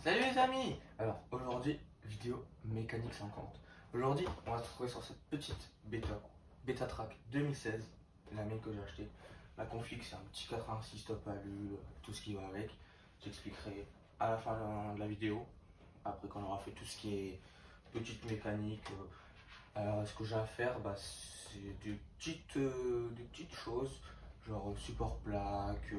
Salut les amis. Alors aujourd'hui, vidéo mécanique 50. Aujourd'hui, on va se retrouver sur cette petite Beta Track 2016, la mienne que j'ai acheté. La config, c'est un petit 86 top alu, tout ce qui va avec. J'expliquerai à la fin de la vidéo, après qu'on aura fait tout ce qui est petite mécanique. Ce que j'ai à faire, c'est des petites choses, genre support plaque,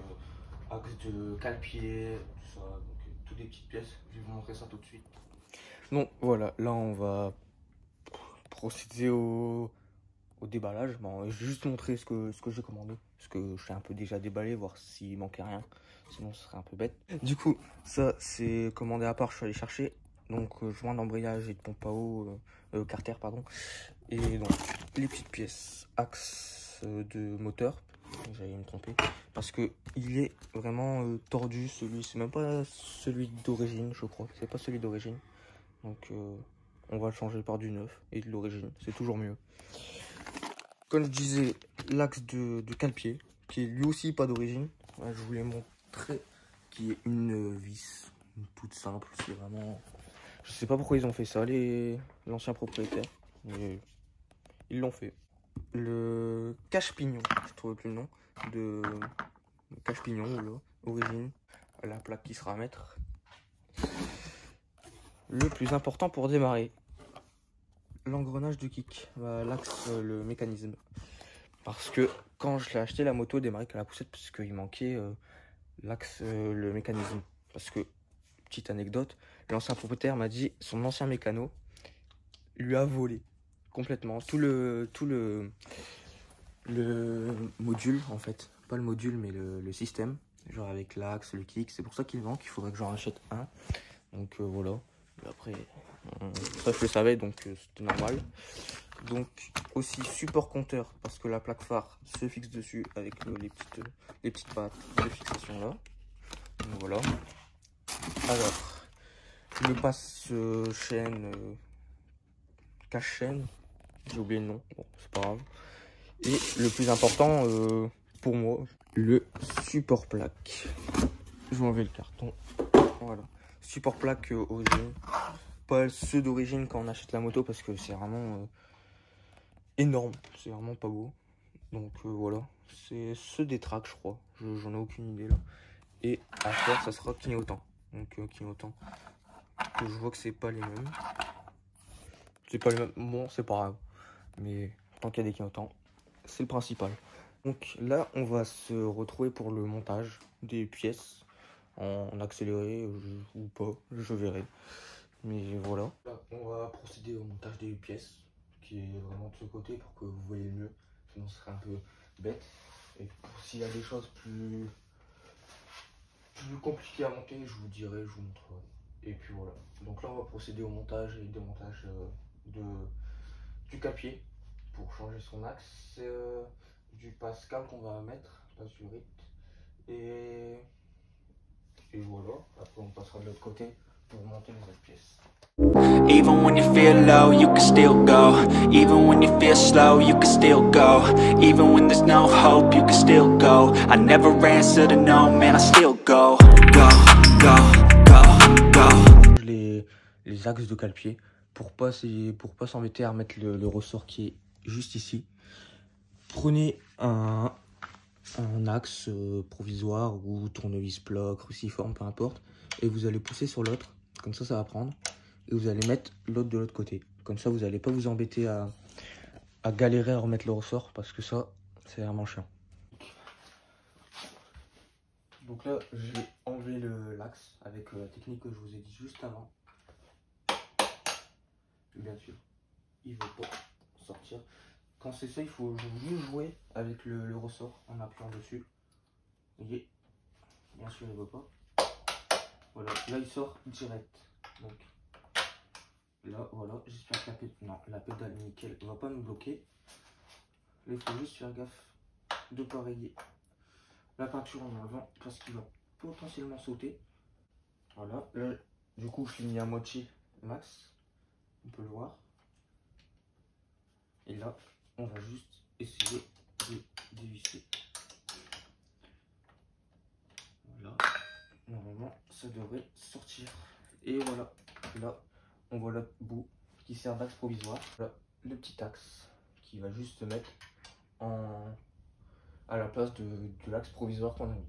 axe de cale-pied, tout ça, donc toutes des petites pièces. Je vais vous montrer ça tout de suite. Donc voilà, là on va procéder au déballage. Bon, je vais juste montrer ce que j'ai commandé, parce que je suis un peu déjà déballé, voir s'il manquait rien, sinon ce serait un peu bête. Du coup, ça c'est commandé à part, je suis allé chercher. Donc joint d'embrayage et de pompe à eau, carter pardon. Et donc les petites pièces, axe de moteur, j'allais me tromper, parce que il est vraiment tordu celui, c'est même pas celui d'origine je crois, c'est pas celui d'origine. Donc on va le changer par du neuf et de l'origine, c'est toujours mieux. Comme je disais, l'axe de cale-pied, qui est lui aussi pas d'origine, je vous l'ai montré, qui est une vis toute simple, c'est vraiment... Je sais pas pourquoi ils ont fait ça, l'ancien propriétaire, mais ils l'ont fait. Le cache-pignon, je trouve plus le nom, de cache-pignon, là, origine, la plaque qui sera à mettre. Le plus important pour démarrer, l'engrenage du kick, l'axe, le mécanisme. Parce que quand je l'ai acheté, la moto démarrait qu'à la poussette, parce qu'il manquait l'axe, le mécanisme. Parce que, petite anecdote, l'ancien propriétaire m'a dit, son ancien mécano lui a volé complètement tout le module, en fait, pas le module mais le système, genre avec l'axe, le kick. C'est pour ça qu'il manque, il faudrait que j'en rachète un. Donc voilà, et après ça je le savais, donc c'était normal. Donc aussi support compteur, parce que la plaque phare se fixe dessus avec les petites pattes de fixation là. Donc voilà. Alors le passe chaîne, cache chaîne, j'ai oublié le nom, bon c'est pas grave. Et le plus important pour moi, le support plaque. Je vais enlever le carton. Voilà. Support plaque origine. Pas ceux d'origine quand on achète la moto, parce que c'est vraiment énorme. C'est vraiment pas beau. Donc voilà. C'est ceux des tracks, je crois. J'en ai aucune idée là. Et à faire, ça sera clignotant. Donc clignotant. Je vois que c'est pas les mêmes. C'est pas les mêmes. Bon, c'est pas grave. Mais tant qu'il y a des clignotants, c'est le principal. Donc là, on va se retrouver pour le montage des pièces en accéléré ou pas, je verrai. Mais voilà. Là, on va procéder au montage des pièces, qui est vraiment de ce côté pour que vous voyez mieux. Sinon, ce serait un peu bête. Et s'il y a des choses plus compliquées à monter, je vous dirai, je vous montrerai. Et puis voilà. Donc là, on va procéder au montage et démontage du capier pour changer son axe, du Pascal qu'on va mettre, pas du RIT, et voilà. Après on passera de l'autre côté pour monter les autres pièces. Even when you feel low, you can still go. Even when you feel slow, you can still go. Even when there's no hope, you can still go. I never answer to no, man, I still go. Go, go, go, go. Les axes de cale-pied pour pas s'embêter à remettre le ressort qui est juste ici. Prenez un axe provisoire ou tournevis plat, cruciforme, peu importe, et vous allez pousser sur l'autre, comme ça va prendre, et vous allez mettre l'autre de l'autre côté. Comme ça vous n'allez pas vous embêter à galérer à remettre le ressort, parce que ça c'est vraiment chiant. Donc là j'ai enlevé l'axe avec la technique que je vous ai dit juste avant. Bien sûr, il ne veut pas sortir. Quand c'est ça, il faut juste jouer avec le ressort en appuyant dessus. Vous voyez, bien sûr, il ne veut pas. Voilà, là il sort direct. Donc là, voilà, j'espère que la pédale nickel ne va pas nous bloquer. Là, il faut juste faire gaffe de ne pas rayer la peinture en avant parce qu'il va potentiellement sauter. Voilà, là, du coup, je l'ai mis à moitié max. On peut le voir. Et là, on va juste essayer de dévisser. Voilà. Normalement, ça devrait sortir. Et voilà, là on voit l'autre bout qui sert d'axe provisoire. Voilà le petit axe qui va juste se mettre à la place de l'axe provisoire qu'on a mis.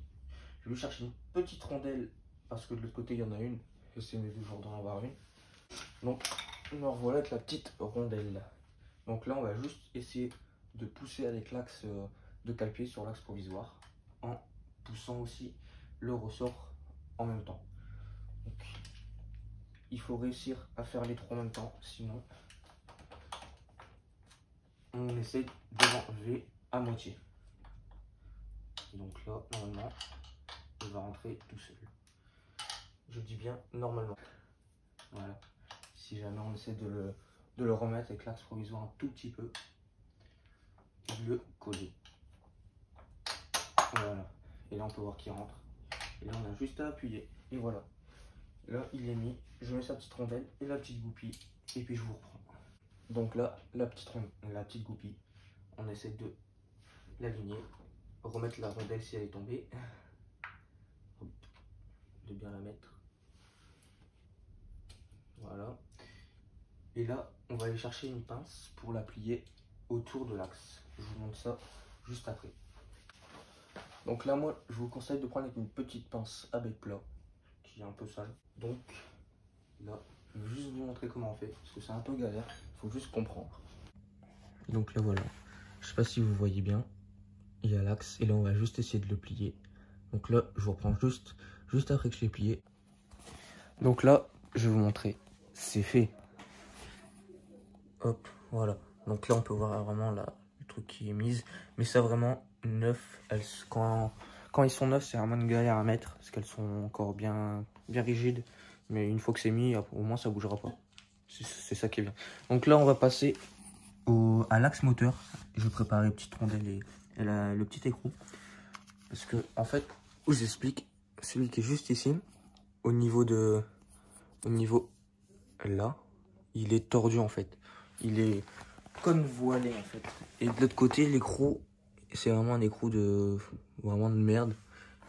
Je vais chercher une petite rondelle parce que de l'autre côté il y en a une. J'essaie de toujours d'en avoir une. Donc me revoilà avec la petite rondelle. Donc là on va juste essayer de pousser avec l'axe de cale-pied sur l'axe provisoire en poussant aussi le ressort en même temps. Donc, il faut réussir à faire les trois en même temps, sinon on essaie de l'enlever à moitié. Donc là, normalement, il va rentrer tout seul. Je dis bien normalement. Voilà. Si jamais on essaie de le remettre avec l'axe provisoire un tout petit peu, de le coller. Voilà. Et là, on peut voir qu'il rentre. Et là, on a juste à appuyer. Et voilà. Là, il est mis. Je mets sa petite rondelle et la petite goupille. Et puis, je vous reprends. Donc là, la petite goupille. On essaie de l'aligner. Remettre la rondelle si elle est tombée. De bien la mettre. Voilà. Et là, on va aller chercher une pince pour la plier autour de l'axe. Je vous montre ça juste après. Donc là, moi, je vous conseille de prendre avec une petite pince à bec plat, qui est un peu sale. Donc là, je vais juste vous montrer comment on fait, parce que c'est un peu galère, il faut juste comprendre. Donc là, voilà. Je sais pas si vous voyez bien, il y a l'axe, et là, on va juste essayer de le plier. Donc là, je vous reprends juste après que je l'ai plié. Donc là, je vais vous montrer, c'est fait. Hop, voilà. Donc là, on peut voir vraiment le truc qui est mis, mais ça vraiment neuf. Quand ils sont neufs, c'est vraiment une galère à mettre parce qu'elles sont encore bien rigides. Mais une fois que c'est mis, au moins ça bougera pas. C'est ça qui est bien. Donc là, on va passer à l'axe moteur. Je vais préparer les petites rondelles et le petit écrou. Parce que en fait, je vous explique, celui qui est juste ici, au niveau là, il est tordu en fait. Il est convoilé en fait. Et de l'autre côté, l'écrou, c'est vraiment un écrou de merde.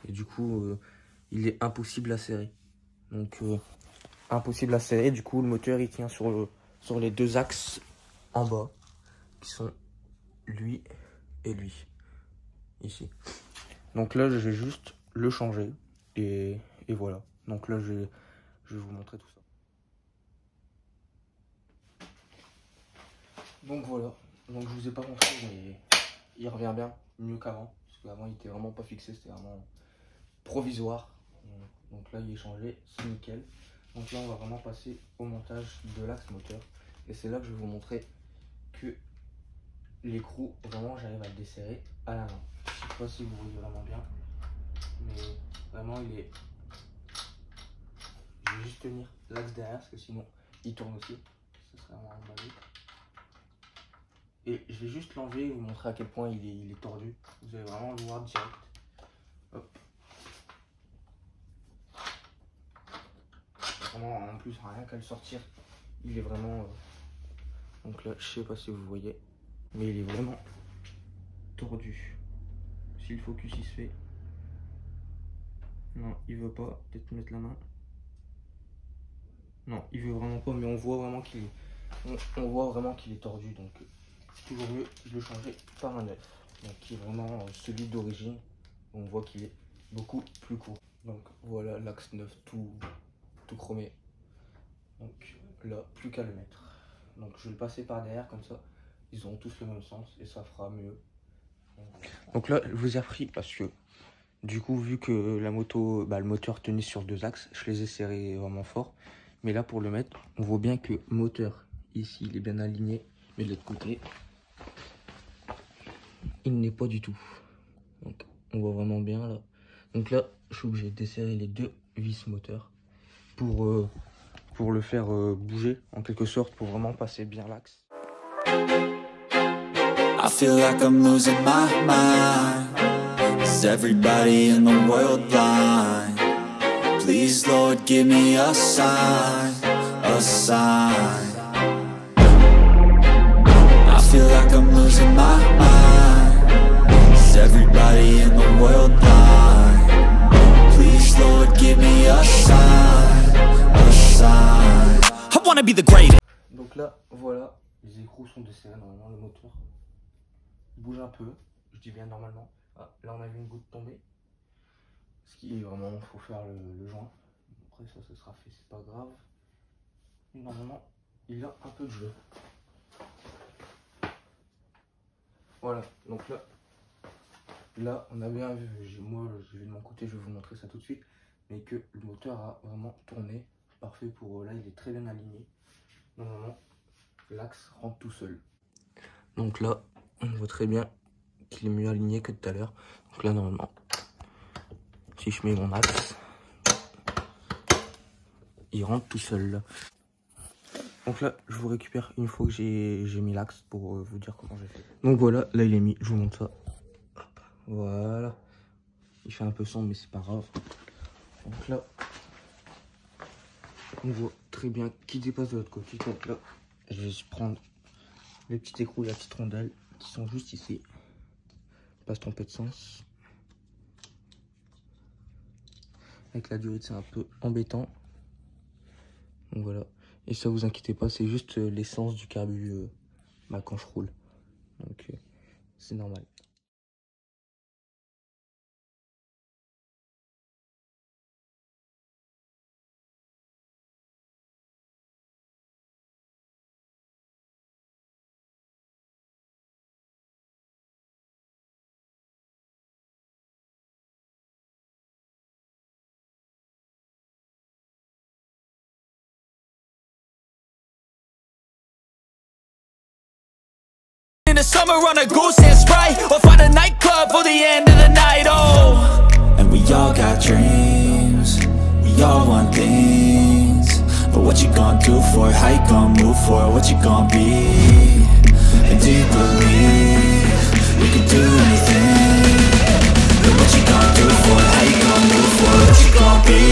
Et du coup, il est impossible à serrer. Donc, impossible à serrer. Du coup, le moteur, il tient sur les deux axes en bas, qui sont lui et lui. Ici. Donc là, je vais juste le changer. Et voilà. Donc là, je vais vous montrer tout ça. Donc voilà. Donc je vous ai pas montré, mais il revient bien, mieux qu'avant. Parce qu'avant, il était vraiment pas fixé, c'était vraiment provisoire. Donc là, il est changé, c'est nickel. Donc là, on va vraiment passer au montage de l'axe moteur. Et c'est là que je vais vous montrer que l'écrou, vraiment, j'arrive à le desserrer à la main. Je sais pas si vous voyez vraiment bien, mais vraiment, il est... Je vais juste tenir l'axe derrière, parce que sinon, il tourne aussi. Ça serait vraiment magique. Et je vais juste l'enlever et vous montrer à quel point il est tordu. Vous allez vraiment le voir direct. Hop. Vraiment, en plus, rien qu'à le sortir, il est vraiment... Donc là, je sais pas si vous voyez, mais il est vraiment tordu. Si le focus il se fait... Non, il veut pas. Peut-être mettre la main. Non, il veut vraiment pas, mais on voit vraiment qu'il est... On voit vraiment qu'il est tordu, donc... toujours mieux de le changer par un neuf, donc qui est vraiment celui d'origine. On voit qu'il est beaucoup plus court. Donc voilà l'axe neuf tout chromé. Donc là, plus qu'à le mettre. Donc je vais le passer par derrière, comme ça ils auront tous le même sens et ça fera mieux. Donc là, je vous ai repris parce que du coup, vu que la moto, le moteur tenait sur deux axes, je les ai serrés vraiment fort. Mais là, pour le mettre, on voit bien que le moteur ici, il est bien aligné, mais de l'autre côté, il n'est pas du tout. Donc on voit vraiment bien là. Donc là, je suis obligé de desserrer les deux vis moteurs pour le faire bouger en quelque sorte, pour vraiment passer bien l'axe. I feel like I'm losing my mind. Is everybody in the world blind? Please Lord, give me a sign, a sign. I feel like I'm losing my mind. Is everybody in the world blind? Please Lord, give me a sign, a sign. wanna be the greatest. Donc là, voilà, les écrous sont desserrés normalement, le moteur bouge un peu, je dis bien normalement. Ah, là on a vu une goutte tomber, ce qui est vraiment, faut faire le joint. Après ça sera fait, c'est pas grave. Mais normalement, il a un peu de jeu. Voilà, donc là on a bien vu, moi je vais de mon côté, je vais vous montrer ça tout de suite, mais que le moteur a vraiment tourné, parfait pour là, il est très bien aligné. Normalement, l'axe rentre tout seul. Donc là, on voit très bien qu'il est mieux aligné que tout à l'heure. Donc là, normalement, si je mets mon axe, il rentre tout seul là. Donc là, je vous récupère une fois que j'ai mis l'axe pour vous dire comment j'ai fait. Donc voilà, là il est mis, je vous montre ça. Voilà. Il fait un peu sombre, mais c'est pas grave. Donc là, on voit très bien qu'il dépasse de l'autre côté. Donc là, je vais prendre les petits écrous et la petite rondelle qui sont juste ici. Pas se tromper de sens. Avec la durite, c'est un peu embêtant. Donc voilà. Et ça, vous inquiétez pas, c'est juste l'essence du carbu quand je roule. Donc c'est normal. In the summer on a goose and Sprite, or find a nightclub for the end of the night, oh. And we all got dreams, we all want things. But what you gonna do for it, how you gonna move for it, what you gonna be? And do you believe we can do anything? But what you gonna do for it, how you gonna move for it, what you gonna be?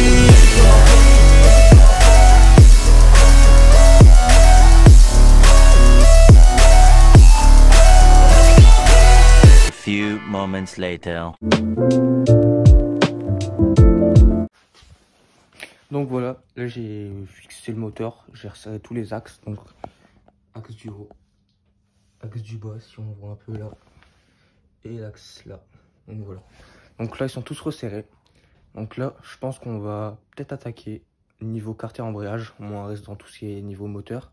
Few moments later. Donc voilà, là j'ai fixé le moteur, j'ai resserré tous les axes, donc axe du haut, axe du bas si on voit un peu là, et l'axe là. Donc voilà. Donc là ils sont tous resserrés. Donc là je pense qu'on va peut-être attaquer niveau carter embrayage, au moins on reste dans tout ce qui est niveau moteur.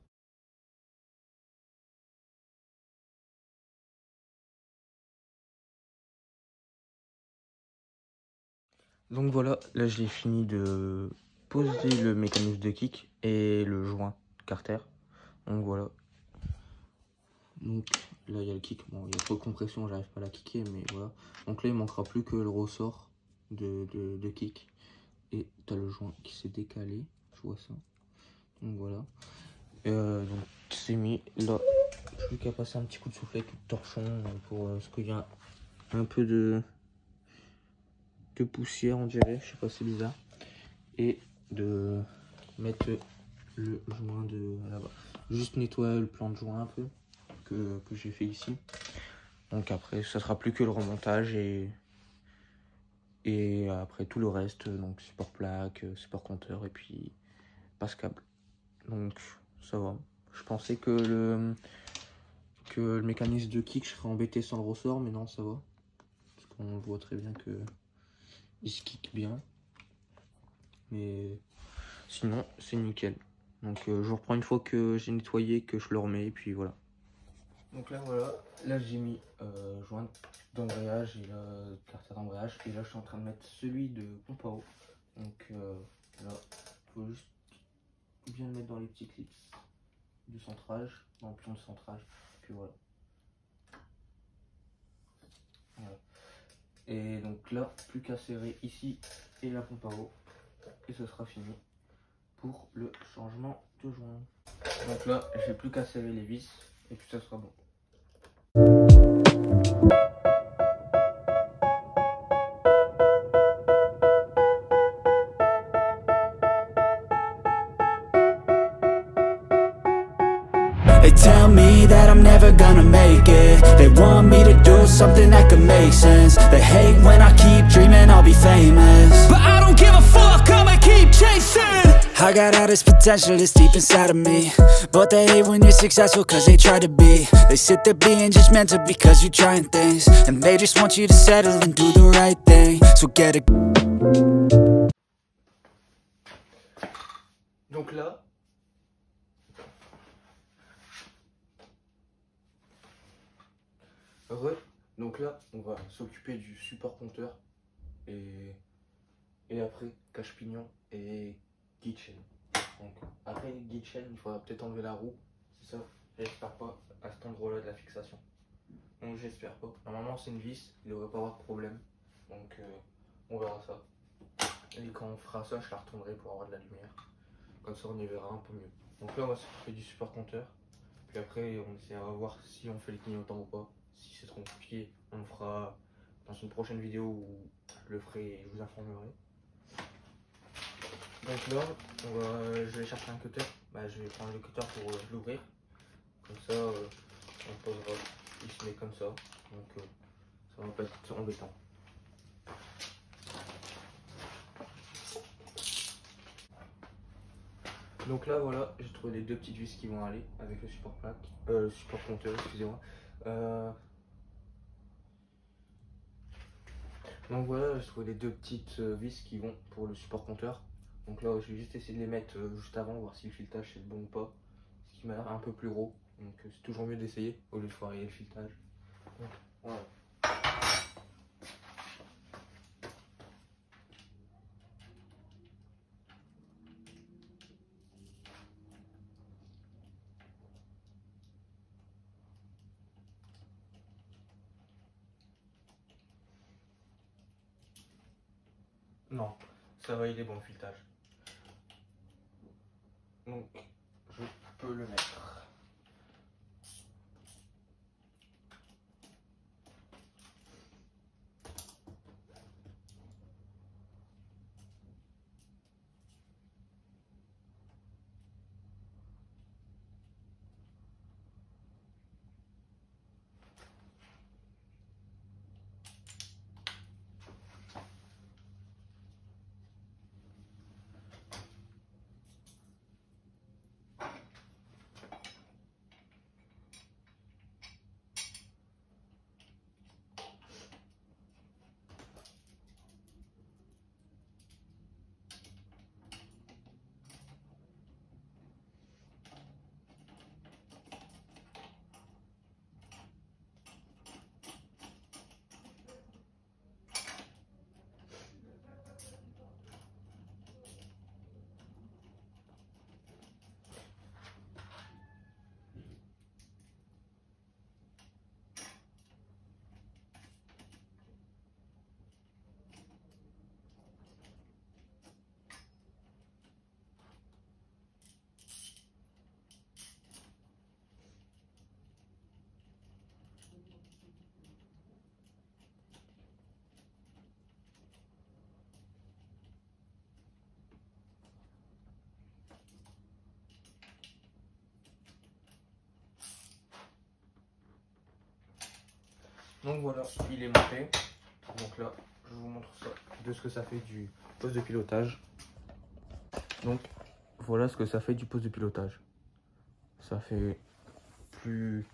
Donc voilà, là j'ai fini de poser le mécanisme de kick et le joint carter. Donc voilà. Donc là il y a le kick, bon il y a trop de compression, j'arrive pas à la kicker, mais voilà. Donc là il manquera plus que le ressort de kick. Et t'as le joint qui s'est décalé, je vois ça. Donc voilà. Donc c'est mis là, plus qu'à passer un petit coup de soufflet, coup de torchon pour ce qu'il y a un peu de poussière on dirait, je sais pas, c'est bizarre, et de mettre le joint de là-bas, juste nettoyer le plan de joint un peu que j'ai fait ici. Donc après ça sera plus que le remontage et après tout le reste, donc support plaque, support compteur et puis passe câble. Donc ça va. Je pensais que le mécanisme de kick je serais embêté sans le ressort, mais non ça va, parce qu'on voit très bien que il se kick bien, mais sinon c'est nickel. Donc je reprends une fois que j'ai nettoyé, que je le remets, et puis voilà. Donc là voilà, là j'ai mis joint d'embrayage et carter d'embrayage, et là je suis en train de mettre celui de pompe à eau. Donc là il faut juste bien le mettre dans les petits clips de centrage, dans le pion de centrage, puis voilà. Voilà. Et donc là, plus qu'à serrer ici et la pompe à eau, et ce sera fini pour le changement de joint. Donc là, j'ai plus qu'à serrer les vis et puis ça sera bon. They tell me that I'm never gonna make it. They want me to do something that could make sense. They hate when I keep dreaming I'll be famous, but I don't give a fuck, I'ma keep chasing. I got all this potential that's deep inside of me, but they hate when you're successful cause they try to be. They sit there being judgmental because you're trying things, and they just want you to settle and do the right thing. So get it. Donc là, donc là, on va s'occuper du support compteur et après cache pignon et guide chaîne. Donc après guide chaîne, il faudra peut-être enlever la roue, c'est ça. J'espère pas à cet endroit-là de la fixation. Donc j'espère pas. Normalement c'est une vis, il devrait pas avoir de problème. Donc on verra ça. Et quand on fera ça, je la retournerai pour avoir de la lumière. Comme ça on y verra un peu mieux. Donc là on va s'occuper du support compteur. Puis après on essaiera de voir si on fait le clignotant ou pas. Si c'est trop compliqué, on le fera dans une prochaine vidéo où je le ferai et je vous informerai. Donc là, je vais chercher un cutter. Je vais prendre le cutter pour l'ouvrir. Comme ça, on le posera. Il se met comme ça. Donc ça va pas être embêtant. Donc là, voilà, j'ai trouvé les deux petites vis qui vont aller avec le support plaque, le support compteur, excusez-moi. Donc voilà, j'ai trouvé les deux petites vis qui vont pour le support compteur. Donc là, je vais juste essayer de les mettre juste avant, voir si le filetage c'est bon ou pas. Ce qui m'a l'air un peu plus gros. Donc c'est toujours mieux d'essayer au lieu de foirer le filetage. Donc voilà. Non, ça va, il est bon le filetage. Donc, je peux le mettre. Donc voilà, il est monté. Donc là, je vous montre ça, de ce que ça fait du poste de pilotage. Donc voilà ce que ça fait du poste de pilotage. Ça fait plus...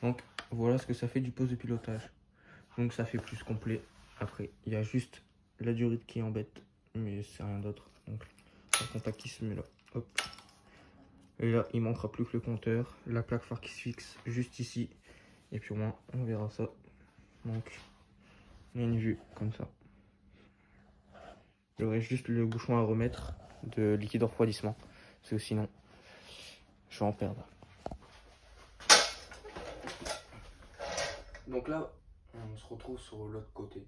Donc voilà ce que ça fait du poste de pilotage. Donc ça fait plus complet. Après, il y a juste la durite qui embête, mais c'est rien d'autre. Donc le contact qui se met là. Hop. Et là, il manquera plus que le compteur, la plaque phare qui se fixe juste ici. Et puis au moins, on verra ça. Donc, il y a une vue comme ça. Il y aurait juste le bouchon à remettre de liquide refroidissement. Parce que sinon, je vais en perdre. Donc là, on se retrouve sur l'autre côté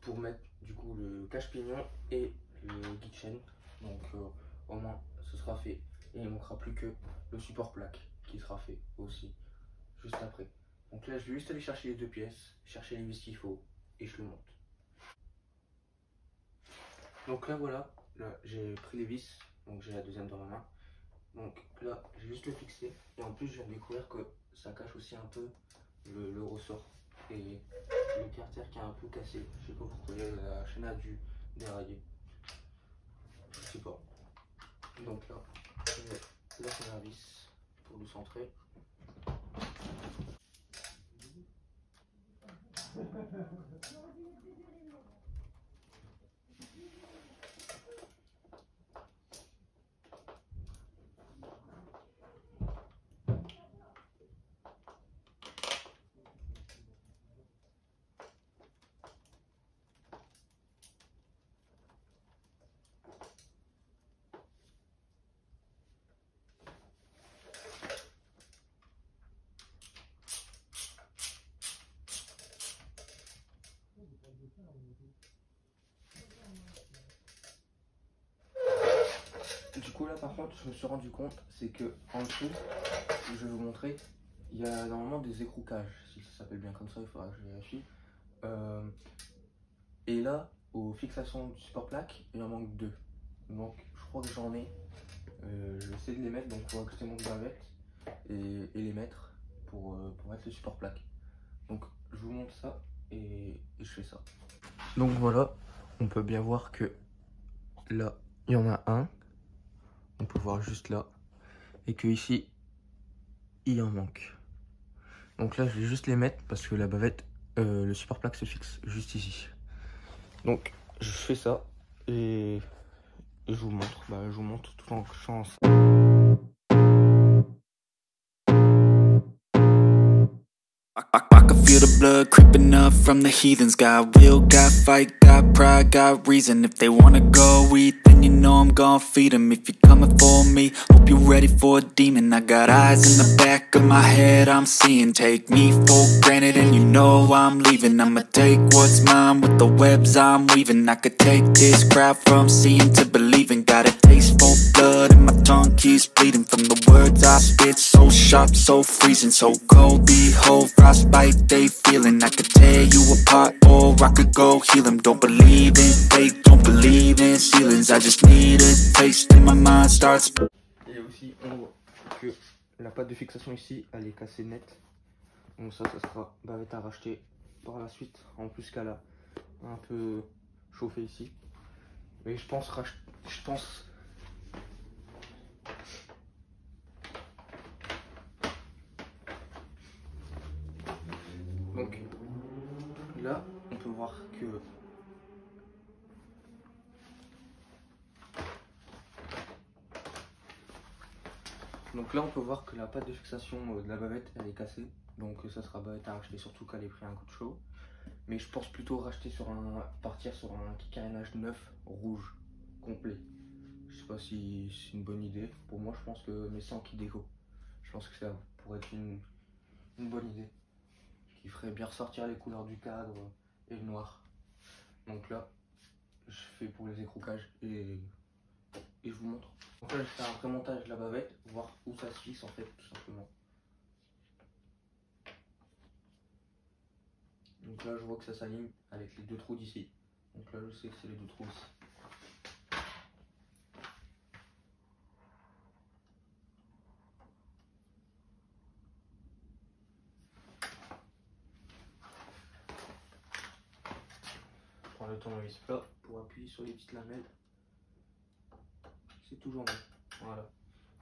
pour mettre du coup le cache-pignon et le guide chaîne. Donc au moins, ce sera fait. Et il ne manquera plus que le support plaque qui sera fait aussi juste après. Donc là, je vais juste aller chercher les deux pièces, chercher les vis qu'il faut et je le monte. Donc là, voilà, là j'ai pris les vis, donc j'ai la deuxième dans ma main. Donc là, j'ai juste le fixé et en plus, je viens de découvrir que ça cache aussi un peu le ressort. et le carter qui est un peu cassé. Je sais pas pourquoi, la chaîne a dû dérailler. Je sais pas. Donc là, je mets la tournevis pour le centrer. Du coup là par contre je me suis rendu compte, c'est que en dessous, je vais vous montrer, il y a normalement des écroucages, si ça s'appelle bien comme ça, il faudra que je vérifie. Et là, aux fixations du support plaque, il en manque 2. Donc je crois que j'en ai. Je vais essayer de les mettre, donc il faudra que je monte bavette et les mettre pour mettre le support plaque. Donc je vous montre ça et je fais ça. Donc voilà, on peut bien voir que là, il y en a un. On peut voir juste là. Et que ici, il en manque. Donc là, je vais juste les mettre parce que la bavette, le support plaque se fixe juste ici. Donc, je fais ça et je vous montre. Je vous montre tout en chance. I can feel the blood creeping up from the heathens. Got will, got fight, got pride, got reason. If they wanna go eat, then you know I'm gon' feed them. If you're coming for me, hope you're ready for a demon. I got eyes in the back of my head, I'm seeing. Take me for granted and you know I'm leaving. I'ma take what's mine with the webs I'm weaving. I could take this crowd from seeing to believing. Got a taste for blood and my tongue keeps bleeding. From the words I spit, so sharp, so freezing. So cold, behold, frostbite they feeling. I could tear you apart or I could go heal them. Don't believe in fate, don't believe in ceilings. I just need a taste and my mind starts. Et aussi on voit que la patte de fixation ici elle est cassée nette. Donc ça sera bavette à racheter par la suite. En plus qu'elle a un peu chauffé ici. Mais je pense donc là on peut voir que la patte de fixation de la bavette elle est cassée. Donc ça sera bavette à racheter, surtout qu'elle ait pris un coup de chaud. Mais je pense plutôt partir sur un carénage neuf rouge complet. Je sais pas si c'est une bonne idée. Pour moi je pense que, mais sans kit déco, je pense que ça pourrait être une bonne idée qui ferait bien ressortir les couleurs du cadre et le noir. Donc là je fais pour les écroucages et je vous montre. Donc là je fais un prémontage de la bavette, voir où ça se fixe en fait tout simplement. Donc là je vois que ça s'aligne avec les deux trous d'ici. Donc là je sais que c'est les deux trous ici. Je prends le tournevis plat pour appuyer sur les petites lamelles. C'est toujours bon. Voilà.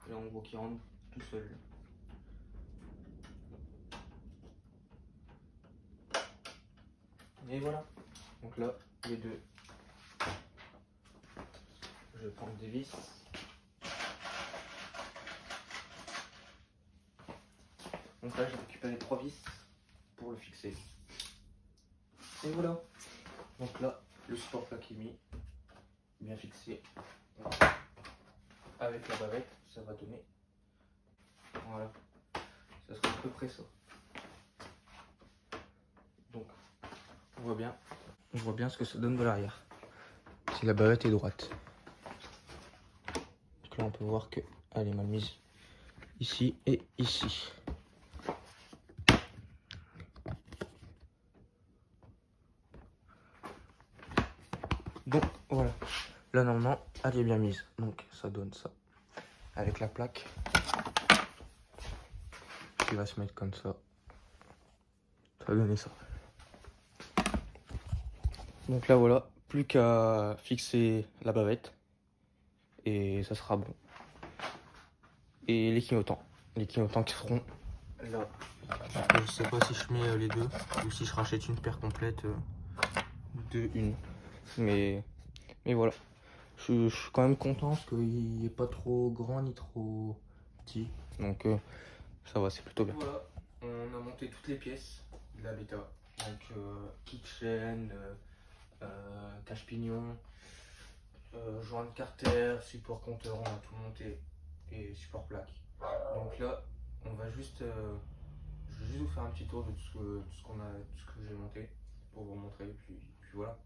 Et on voit qu'il rentre tout seul. Et voilà. Donc là, les deux. Je vais prendre des vis. Donc là, j'ai récupéré 3 vis pour le fixer. Et voilà. Donc là, le support plaque est mis, bien fixé. Avec la bavette, ça va donner. Voilà. Ça sera à peu près ça. Donc, on voit bien ce que ça donne de l'arrière. Si la bavette est droite. Donc là, on peut voir que elle est mal mise ici et ici. Donc voilà, là normalement elle est bien mise, donc ça donne ça avec la plaque qui va se mettre comme ça, ça va donner ça. Donc là voilà, plus qu'à fixer la bavette et ça sera bon. Et les clignotants qui seront là. Je sais pas si je mets les deux ou si je rachète une paire complète de une. Mais voilà, je suis quand même content parce qu'il n'est pas trop grand ni trop petit. Donc ça va, c'est plutôt bien. Voilà, on a monté toutes les pièces de la bêta. Donc kitchen, cache-pignon, joint de carter, support compteur, on a tout monté et support plaque. Donc là, on va juste, je vais juste vous faire un petit tour de tout ce que j'ai monté pour vous montrer. Puis voilà.